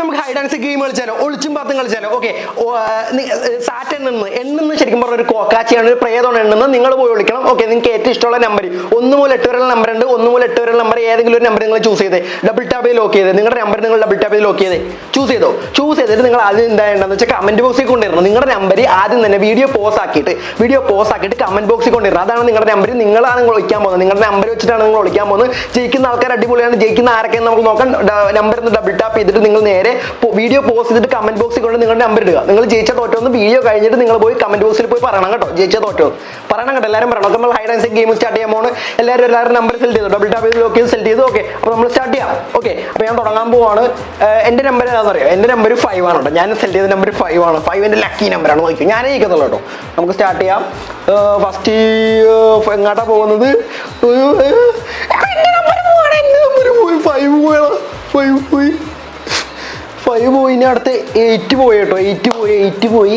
നമുക്ക് hide and seek game കളിച്ചാലോ, ഒളിച്ചും പാത്തും കളിച്ചാലോ? ഓക്കെ, സാറ്റ് എണ്ണുന്ന ശരിക്കും പറഞ്ഞ ഒരു കോക്കാച്ചിയാണ്, ഒരു പ്രേതമാണ് എണ്ണുന്നത്. നിങ്ങൾ പോയി വിളിക്കണം. ഓക്കെ, നിങ്ങൾക്ക് ഏറ്റവും ഇഷ്ടമുള്ള നമ്പർ 1 മുതൽ 8 വരെയുള്ള നമ്പർ ഉണ്ട്. 1 മുതൽ 8 വരെയുള്ള നമ്പർ ഏതെങ്കിലും ഒരു നമ്പർ നിങ്ങൾ ചൂസ് ചെയ്തേ, ഡബിൾ ടാപ്പ് ചെയ്ത് ലോക്ക് ചെയ്തേ. നിങ്ങളുടെ നമ്പർ നിങ്ങൾ ഡബിൾ ടാപ്പ് ചെയ്ത് ലോക്ക് ചെയ്തേ, ചൂസ് ചെയ്തിട്ട് നിങ്ങൾ ആദ്യം എന്താണെന്ന് വെച്ചാൽ കമന്റ് ബോക്സിൽ കൊണ്ടുവരണം. നിങ്ങളുടെ നമ്പർ ആദ്യം തന്നെ വീഡിയോ പോസ് ആക്കിയിട്ട് കമന്റ് ബോക്സിൽ കൊണ്ടുവരണം. അതാണ് നിങ്ങളുടെ നമ്പർ. നിങ്ങളാണ് നിങ്ങൾ വിളിക്കാൻ പോകുന്നത്. നിങ്ങളുടെ നമ്പർ വെച്ചിട്ടാണ് നിങ്ങൾ വിളിക്കാൻ പോകുന്നത്. ജയിക്കുന്ന ആൾക്കാർ അടിപൊളിയാണ്. ജയിക്കുന്ന ആരൊക്കെയെന്ന് നമുക്ക് നോക്കാം. നമ്പർ ഡബിൾ ടാപ്പ് ചെയ്തിട്ട് നിങ്ങൾ നേരെ വീഡിയോ പോസ് ചെയ്തിട്ട് കമന്റ് ബോക്സിൽ കൊണ്ട് നിങ്ങളുടെ നമ്പർ ഇടുക. നിങ്ങൾ ജയിച്ച തോറ്റോന്ന് വീഡിയോ കഴിഞ്ഞിട്ട് നിങ്ങൾ പോയി കമന്റ് ബോക്സിൽ പോയി പറയണം കേട്ടോ. ജയിച്ച തോറ്റോ പറയണം കേട്ടോ. എല്ലാവരും പറയണം. നമ്മൾ hide and seek game start ചെയ്യാൻ പോകുന്നത്. എല്ലാവരും നമ്പർ സെലക്ട് ചെയ്തു, ഡബിൾ ടാപ്പ് ചെയ്ത് ലോക്ക് ചെയ്ത് സെലക്ട് ചെയ്തു. ഓക്കെ, അപ്പോൾ നമ്മൾ സ്റ്റാർട്ട് ചെയ്യാം. ഓക്കെ, അപ്പോൾ ഞാൻ തുടങ്ങാൻ പോവാണ്. എൻ്റെ നമ്പർ ഏതാണെന്ന് അറിയാം? എൻ്റെ നമ്പർ 5 ആണ് കേട്ടോ. ഞാൻ സെലക്ട് ചെയ്ത നമ്പർ 5 ആണ്. 5 എൻ്റെ ലക്കി നമ്പറാണ്. നോക്കി, ഞാനേ ജയിക്കുന്നുള്ളൂ കേട്ടോ. നമുക്ക് സ്റ്റാർട്ട് ചെയ്യാം. ഫസ്റ്റ് എങ്ങോട്ടാ പോകുന്നത്? 5 പോയി. ഇനി അടുത്ത് 8 പോയി കേട്ടോ. 8 പോയി.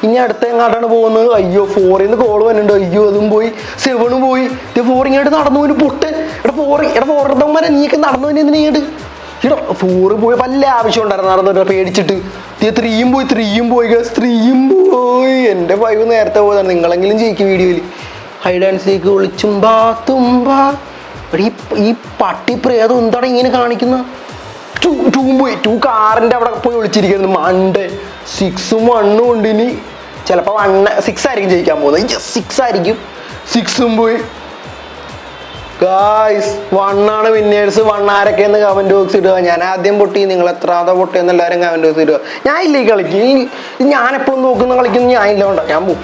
ഇനി അടുത്ത എങ്ങോട്ടാണ് പോകുന്നത്? അയ്യോ, 4ൽ നിന്ന് കോൾ വന്നിട്ടുണ്ട്. അയ്യോ, അതും പോയി. 7 പോയി. 4 ഇങ്ങോട്ട് നടന്നു പോയി പൊട്ട്. 4 എടുത്തവന്മാരെ നീയൊക്കെ നടന്നു തന്നെ എന്തിനായിട്ട്? 4 പോയി. വല്ല ആവശ്യം ഉണ്ടായിരുന്നു നടന്നിട്ട് പേടിച്ചിട്ട്. 3 പോയി. 3 പോയി. എൻ്റെ 5 നേരത്തെ പോയതാണ്. നിങ്ങളെങ്കിലും ജയിക്കും വീഡിയോയിൽ. ഹൈഡ് ആൻഡ് സീക്ക് വിളിച്ചുമ്പാ. ഈ പട്ടി പ്രേതം എന്താണ് ഇങ്ങനെ കാണിക്കുന്നത്? 2 പോയി. 2 കാറിൻ്റെ അവിടെ പോയി വിളിച്ചിരിക്കുന്നു. മണ്ടേ 6ഉം 1ഉം ഉണ്ട്. ഇനി ചിലപ്പോൾ 6 ആയിരിക്കും ജയിക്കാൻ പോകുന്നത്. 6 ആയിരിക്കും. 6ഉം പോയി. ഗായ്സ്, 1 ആണ് വിന്നേഴ്സ്. 1 ആരൊക്കെയെന്ന് കമന്റ് ബോക്സ് ഇടുക. ഞാൻ ആദ്യം പൊട്ടി, നിങ്ങൾ എത്രാമത്തെ പൊട്ടിയെന്ന് എല്ലാവരും കമന്റ് ബോക്സ് ഇടുക. ഞാൻ ഇല്ലേ കളിക്കും. ഞാൻ എപ്പോഴും നോക്കുന്ന കളിക്കുന്നു. ഞാൻ ഇല്ല. ഞാൻ പോകും.